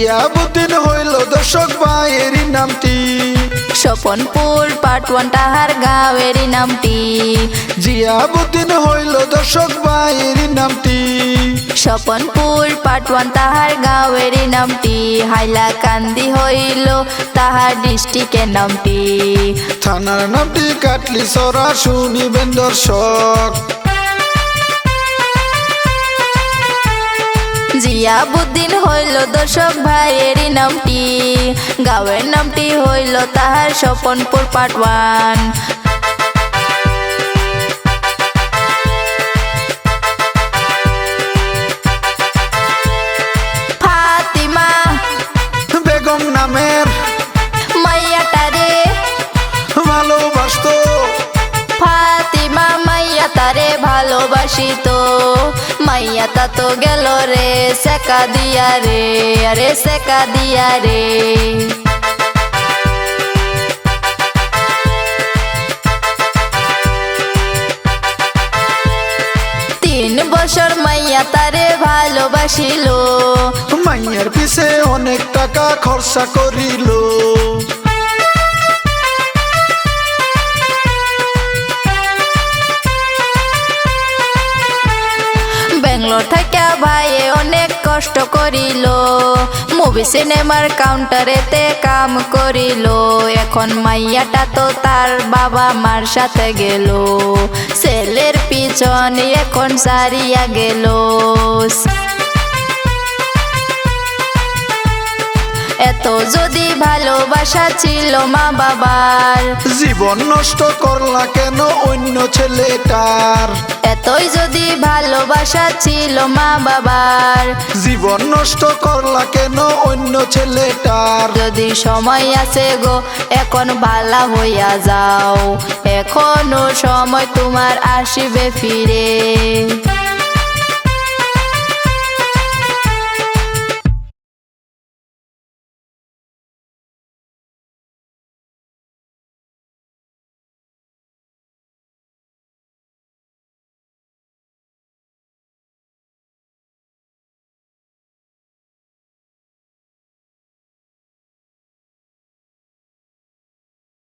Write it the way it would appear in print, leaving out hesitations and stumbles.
জিয়াবুদ্দিন হইল দর্শক ভাইয়েরই নামটি। স্বপনপুর পার্ট 1 তাহার গাঁয়েরই নামটি। জিয়াবুদ্দিন হইল দর্শক ভাইয়েরই নামটি। স্বপনপুর পার্ট 1 তাহার গাঁয়েরই নামটি। হাইলাকান্দি হইল তাহার ডিস্ট্রিক্টের নামটি। থানার নামটি কাটলিছড়া শুনিবেন দর্শক। জিয়াবুদ্দিন হইল দর্শক ভাইয়েরই নামটি। গাঁয়ের নামটি হইল তাহার স্বপনপুর পার্ট 1। ফাতিমা বেগম নামের মাইয়াটারে ভালোবাসতো। ফাতিমা মাইয়া তারে ভালোবাসিত। মাইয়াটা তো গেল রে সেকা দিয়া রে, আরে সেকা দিয়া রে। 3 বছর মাইয়া তারে ভালোবাসিল। মাইয়ার পিছে অনেক টাকা খরচা করিল। বেঙ্গলোর থেকে ভাইয়ে অনেক কষ্ট করিল। মুভি সিনেমার কাউন্টারেতে কাম করিল। এখন মাইয়াটা তো তার বাবা মার সাথে গেল। ছেলের পিছনে এখন সারিয়া গেল। এত যদি ভালোবাসা ছিল মা বাবার, জীবন নষ্ট করলা কেন অন্য ছেলেটার? এতই যদি ভালোবাসা ছিল মা বাবার, জীবন নষ্ট করলা কেন অন্য ছেলেটার? যদি সময় আছে গো এখন ভালা হইয়া যাও, এখনো সময় তোমার আসিবে ফিরে।